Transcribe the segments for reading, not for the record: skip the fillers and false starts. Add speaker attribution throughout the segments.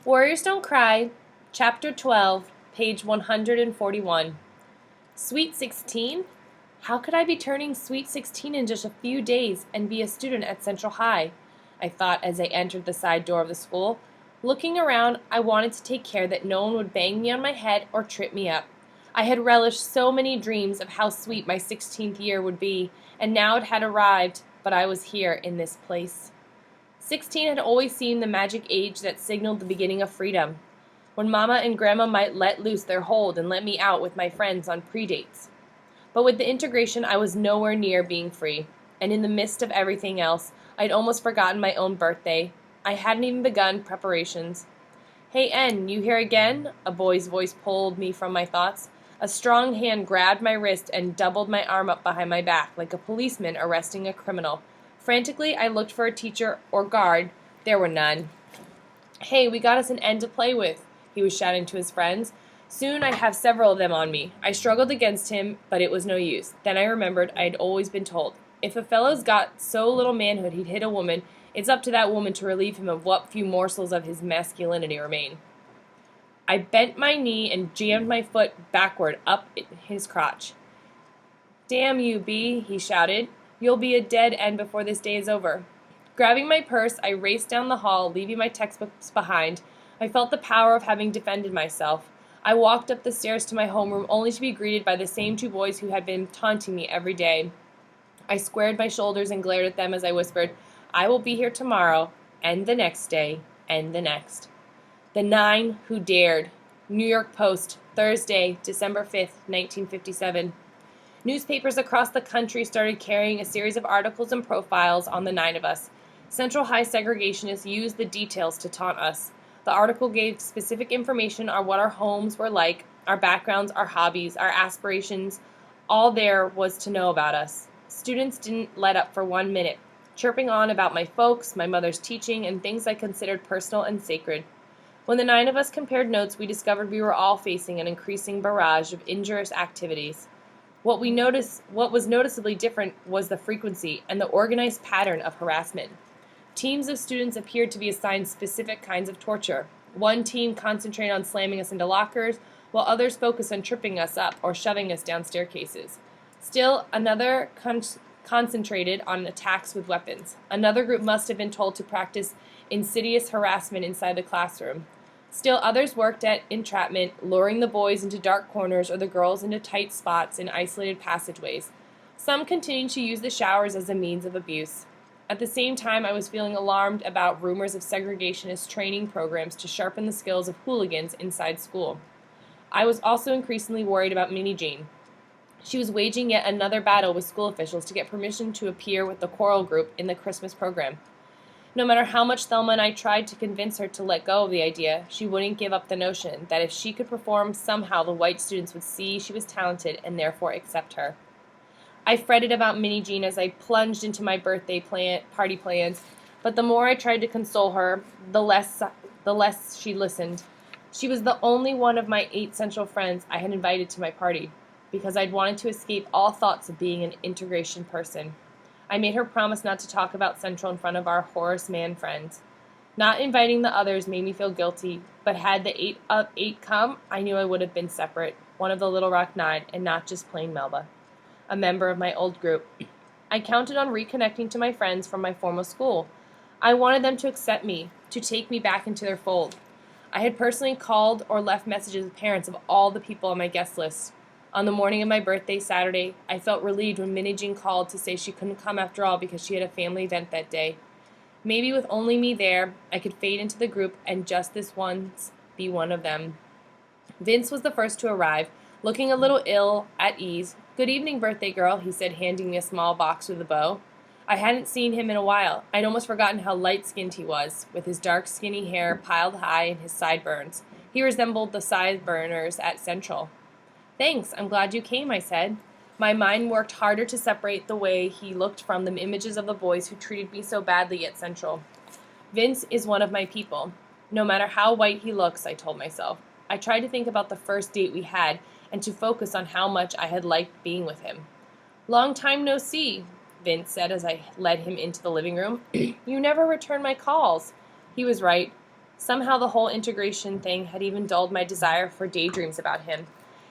Speaker 1: Warriors Don't Cry, Chapter 12, page 141. Sweet 16? How could I be turning sweet 16 in just a few days and be a student at Central High? I thought as I entered the side door of the school. Looking around, I wanted to take care that no one would bang me on my head or trip me up. I had relished so many dreams of how sweet my 16th year would be, and now it had arrived, but I was here in this place. 16 had always seemed the magic age that signaled the beginning of freedom, when Mama and Grandma might let loose their hold and let me out with my friends on pre-dates. But with the integration, I was nowhere near being free, and in the midst of everything else, I'd almost forgotten my own birthday. I hadn't even begun preparations. "Hey, N, you here again?" A boy's voice pulled me from my thoughts. A strong hand grabbed my wrist and doubled my arm up behind my back, like a policeman arresting a criminal. Frantically, I looked for a teacher or guard. There were none. "Hey, we got us an N to play with," he was shouting to his friends. "Soon I have several of them on me." I struggled against him, but it was no use. Then I remembered I had always been told, if a fellow's got so little manhood he'd hit a woman, it's up to that woman to relieve him of what few morsels of his masculinity remain. I bent my knee and jammed my foot backward up his crotch. "Damn you, B," he shouted. "You'll be a dead end before this day is over." Grabbing my purse, I raced down the hall, leaving my textbooks behind. I felt the power of having defended myself. I walked up the stairs to my homeroom only to be greeted by the same two boys who had been taunting me every day. I squared my shoulders and glared at them as I whispered, "I will be here tomorrow, and the next day, and the next." The 9 who dared. New York Post, Thursday, December 5th, 1957. Newspapers across the country started carrying a series of articles and profiles on the 9 of us. Central High segregationists used the details to taunt us. The article gave specific information on what our homes were like, our backgrounds, our hobbies, our aspirations. All there was to know about us. Students didn't let up for 1 minute, chirping on about my folks, my mother's teaching, and things I considered personal and sacred. When the 9 of us compared notes, we discovered we were all facing an increasing barrage of injurious activities. What was noticeably different was the frequency and the organized pattern of harassment. Teams of students appeared to be assigned specific kinds of torture. One team concentrated on slamming us into lockers, while others focused on tripping us up or shoving us down staircases. Still, another concentrated on attacks with weapons. Another group must have been told to practice insidious harassment inside the classroom. Still others worked at entrapment, luring the boys into dark corners or the girls into tight spots in isolated passageways. Some continued to use the showers as a means of abuse. At the same time, I was feeling alarmed about rumors of segregationist training programs to sharpen the skills of hooligans inside school. I was also increasingly worried about Minnie Jean. She was waging yet another battle with school officials to get permission to appear with the choral group in the Christmas program. No matter how much Thelma and I tried to convince her to let go of the idea, she wouldn't give up the notion that if she could perform, somehow the white students would see she was talented and therefore accept her. I fretted about Minnie Jean as I plunged into my birthday party plans, but the more I tried to console her, the less she listened. She was the only one of my 8 Central friends I had invited to my party, because I'd wanted to escape all thoughts of being an integration person. I made her promise not to talk about Central in front of our Horace Mann friends. Not inviting the others made me feel guilty, but had the 8 of 8 come, I knew I would have been separate, one of the Little Rock 9, and not just plain Melba, a member of my old group. I counted on reconnecting to my friends from my former school. I wanted them to accept me, to take me back into their fold. I had personally called or left messages with parents of all the people on my guest list. On the morning of my birthday, Saturday, I felt relieved when Minnie Jean called to say she couldn't come after all because she had a family event that day. Maybe with only me there, I could fade into the group and just this once be one of them. Vince was the first to arrive, looking a little ill, at ease. "Good evening, birthday girl," he said, handing me a small box with a bow. I hadn't seen him in a while. I'd almost forgotten how light-skinned he was, with his dark, skinny hair piled high and his sideburns. He resembled the sideburners at Central. "Thanks, I'm glad you came," I said. My mind worked harder to separate the way he looked from the images of the boys who treated me so badly at Central. Vince is one of my people. No matter how white he looks, I told myself. I tried to think about the first date we had and to focus on how much I had liked being with him. "Long time no see," Vince said as I led him into the living room. "You never return my calls." He was right. Somehow the whole integration thing had even dulled my desire for daydreams about him.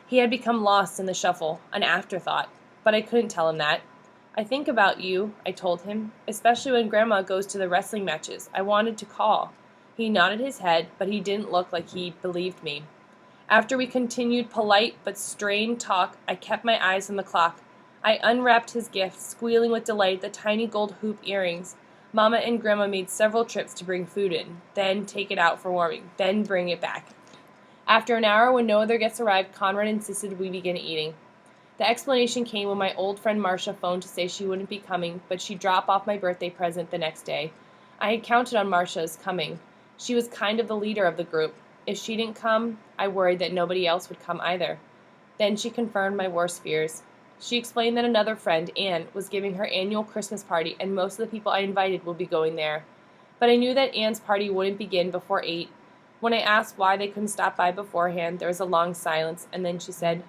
Speaker 1: He had become lost in the shuffle, an afterthought, but I couldn't tell him that. I think about you, I told him, especially when Grandma goes to the wrestling matches. I wanted to call. He nodded his head, but he didn't look like he believed me. After we continued polite but strained talk, I kept my eyes on the clock. I unwrapped his gift, squealing with delight at the tiny gold hoop earrings. Mama and Grandma made several trips to bring food in, then take it out for warming, then bring it back. After an hour, when no other guests arrived, Conrad insisted we begin eating. The explanation came when my old friend Marcia phoned to say she wouldn't be coming, but she'd drop off my birthday present the next day. I had counted on Marcia's coming. She was kind of the leader of the group. If she didn't come, I worried that nobody else would come either. Then she confirmed my worst fears. She explained that another friend, Anne, was giving her annual Christmas party, and most of the people I invited would be going there. But I knew that Anne's party wouldn't begin before 8. When I asked why they couldn't stop by beforehand, there was a long silence, and then she said,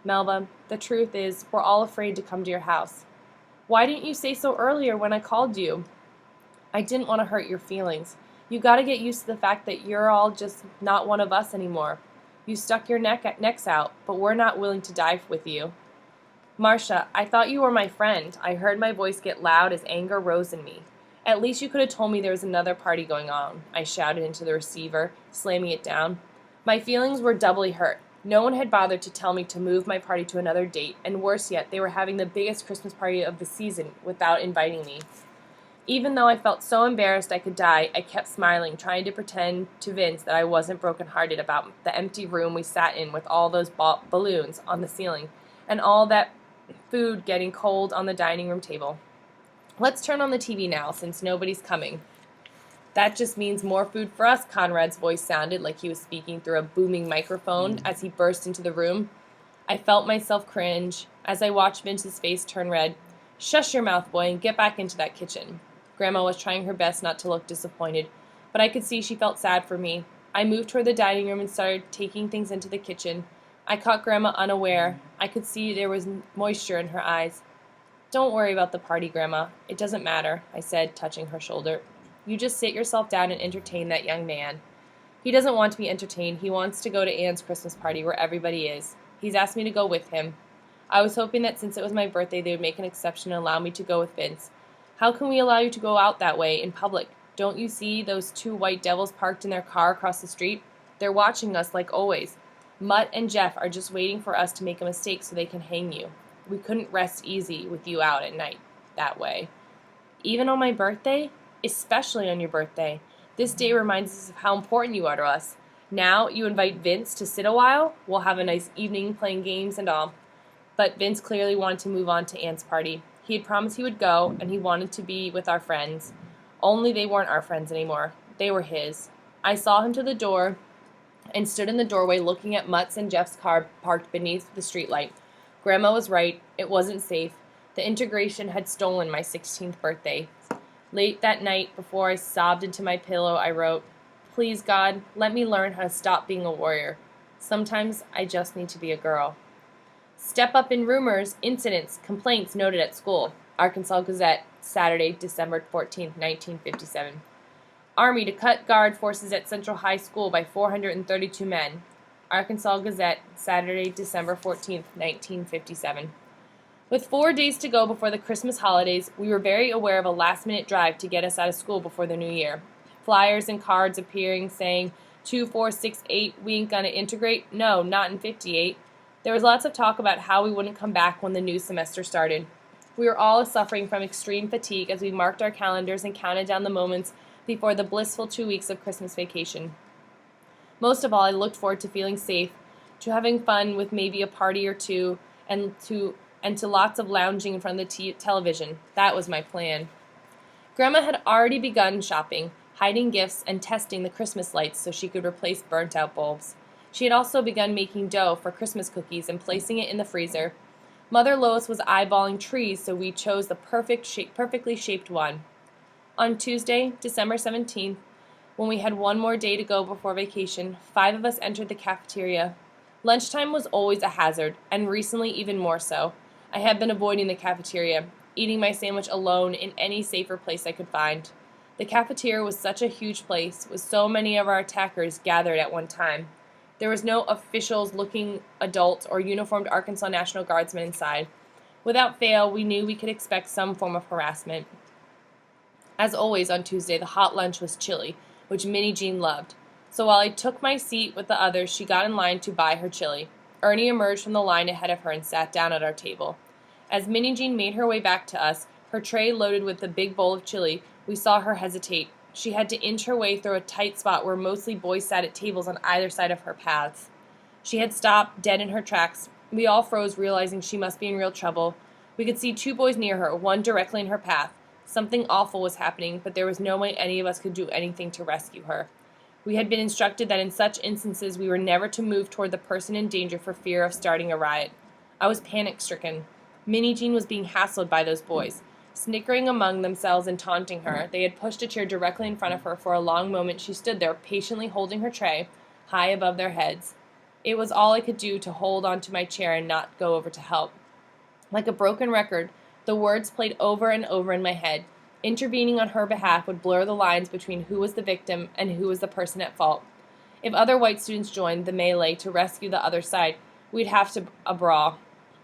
Speaker 1: "Melba, the truth is, we're all afraid to come to your house." "Why didn't you say so earlier when I called you?" "I didn't want to hurt your feelings. You gotta get used to the fact that you're all just not one of us anymore. You stuck your necks out, but we're not willing to die with you." "Marcia, I thought you were my friend." I heard my voice get loud as anger rose in me. "At least you could have told me there was another party going on," I shouted into the receiver, slamming it down. My feelings were doubly hurt. No one had bothered to tell me to move my party to another date, and worse yet, they were having the biggest Christmas party of the season without inviting me. Even though I felt so embarrassed I could die, I kept smiling, trying to pretend to Vince that I wasn't brokenhearted about the empty room we sat in with all those balloons on the ceiling, and all that food getting cold on the dining room table. "Let's turn on the TV now, since nobody's coming." "That just means more food for us," Conrad's voice sounded like he was speaking through a booming microphone as he burst into the room. I felt myself cringe as I watched Vince's face turn red. "Shush your mouth, boy, and get back into that kitchen." Grandma was trying her best not to look disappointed, but I could see she felt sad for me. I moved toward the dining room and started taking things into the kitchen. I caught Grandma unaware. I could see there was moisture in her eyes. "Don't worry about the party, Grandma. It doesn't matter," I said, touching her shoulder. "You just sit yourself down and entertain that young man." "He doesn't want to be entertained. He wants to go to Anne's Christmas party where everybody is. He's asked me to go with him." I was hoping that since it was my birthday they would make an exception and allow me to go with Vince. "How can we allow you to go out that way, in public? Don't you see those 2 white devils parked in their car across the street? They're watching us like always. Mutt and Jeff are just waiting for us to make a mistake so they can hang you. We couldn't rest easy with you out at night that way." "Even on my birthday?" "Especially on your birthday. This day reminds us of how important you are to us. Now you invite Vince to sit a while? We'll have a nice evening playing games and all." But Vince clearly wanted to move on to Anne's party. He had promised he would go, and he wanted to be with our friends. Only they weren't our friends anymore. They were his. I saw him to the door and stood in the doorway looking at Mutt's and Jeff's car parked beneath the streetlight. Grandma was right. It wasn't safe. The integration had stolen my 16th birthday. Late that night, before I sobbed into my pillow, I wrote, "Please, God, let me learn how to stop being a warrior. Sometimes I just need to be a girl." Step up in rumors, incidents, complaints noted at school. Arkansas Gazette, Saturday, December 14, 1957. Army to cut guard forces at Central High School by 432 men. Arkansas Gazette, Saturday, December 14, 1957. With 4 days to go before the Christmas holidays, we were very aware of a last-minute drive to get us out of school before the new year. Flyers and cards appearing saying, 2468, we ain't gonna integrate? No, not in 58. There was lots of talk about how we wouldn't come back when the new semester started. We were all suffering from extreme fatigue as we marked our calendars and counted down the moments before the blissful 2 weeks of Christmas vacation. Most of all, I looked forward to feeling safe, to having fun with maybe a party or two, and to lots of lounging in front of the television. That was my plan. Grandma had already begun shopping, hiding gifts, and testing the Christmas lights so she could replace burnt-out bulbs. She had also begun making dough for Christmas cookies and placing it in the freezer. Mother Lois was eyeballing trees, so we chose the perfectly shaped one. On Tuesday, December 17th, when we had one more day to go before vacation, 5 of us entered the cafeteria. Lunchtime was always a hazard, and recently even more so. I had been avoiding the cafeteria, eating my sandwich alone in any safer place I could find. The cafeteria was such a huge place, with so many of our attackers gathered at one time. There was no officials-looking adults or uniformed Arkansas National Guardsmen inside. Without fail, we knew we could expect some form of harassment. As always on Tuesday, the hot lunch was chili, which Minnie Jean loved. So while I took my seat with the others, she got in line to buy her chili. Ernie emerged from the line ahead of her and sat down at our table. As Minnie Jean made her way back to us, her tray loaded with the big bowl of chili, we saw her hesitate. She had to inch her way through a tight spot where mostly boys sat at tables on either side of her paths. She had stopped, dead in her tracks. We all froze, realizing she must be in real trouble. We could see two boys near her, one directly in her path. Something awful was happening, but there was no way any of us could do anything to rescue her. We had been instructed that in such instances we were never to move toward the person in danger for fear of starting a riot. I was panic-stricken. Minnie Jean was being hassled by those boys. Snickering among themselves and taunting her, they had pushed a chair directly in front of her. For a long moment she stood there, patiently holding her tray, high above their heads. It was all I could do to hold onto my chair and not go over to help. Like a broken record, the words played over and over in my head. Intervening on her behalf would blur the lines between who was the victim and who was the person at fault. If other white students joined the melee to rescue the other side, we'd have a brawl.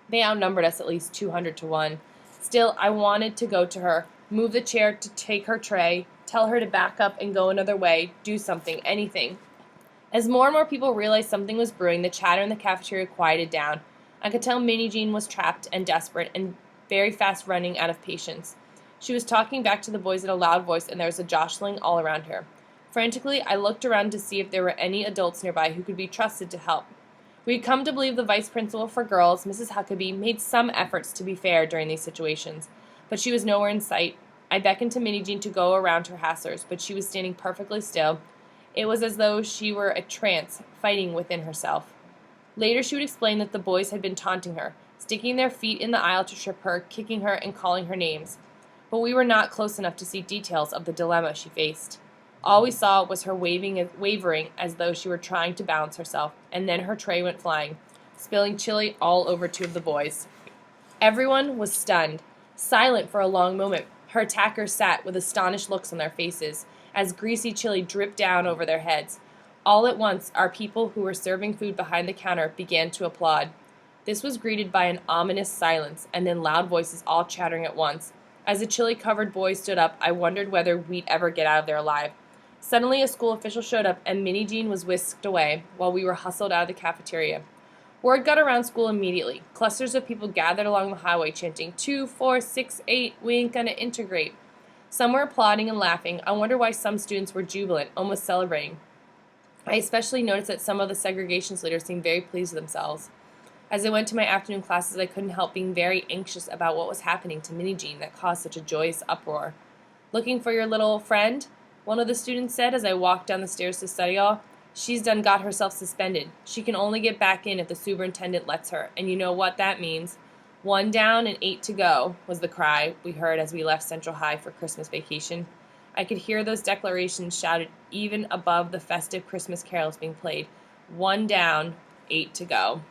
Speaker 1: They outnumbered us at least 200 to 1. Still, I wanted to go to her, move the chair to take her tray, tell her to back up and go another way, do something, anything. As more and more people realized something was brewing, the chatter in the cafeteria quieted down. I could tell Minnie Jean was trapped and desperate and very fast running out of patience. She was talking back to the boys in a loud voice, and there was a jostling all around her. Frantically, I looked around to see if there were any adults nearby who could be trusted to help. We had come to believe the vice principal for girls, Mrs. Huckabee, made some efforts to be fair during these situations, but she was nowhere in sight. I beckoned to Minnie Jean to go around her hasslers, but she was standing perfectly still. It was as though she were a trance, fighting within herself. Later she would explain that the boys had been taunting her, sticking their feet in the aisle to trip her, kicking her, and calling her names. But we were not close enough to see details of the dilemma she faced. All we saw was her wavering as though she were trying to balance herself, and then her tray went flying, spilling chili all over two of the boys. Everyone was stunned, silent for a long moment. Her attackers sat with astonished looks on their faces, as greasy chili dripped down over their heads. All at once, our people who were serving food behind the counter began to applaud. This was greeted by an ominous silence, and then loud voices all chattering at once. As the chili-covered boys stood up, I wondered whether we'd ever get out of there alive. Suddenly, a school official showed up, and Minnie Jean was whisked away, while we were hustled out of the cafeteria. Word got around school immediately. Clusters of people gathered along the highway, chanting, 2, 4, 6, 8, we ain't gonna integrate. Some were applauding and laughing. I wonder why some students were jubilant, almost celebrating. I especially noticed that some of the segregationist leaders seemed very pleased with themselves. As I went to my afternoon classes, I couldn't help being very anxious about what was happening to Minnie Jean that caused such a joyous uproar. Looking for your little friend? One of the students said as I walked down the stairs to study hall. She's done got herself suspended. She can only get back in if the superintendent lets her, and you know what that means. 1 down and 8 to go, was the cry we heard as we left Central High for Christmas vacation. I could hear those declarations shouted even above the festive Christmas carols being played. 1 down, 8 to go.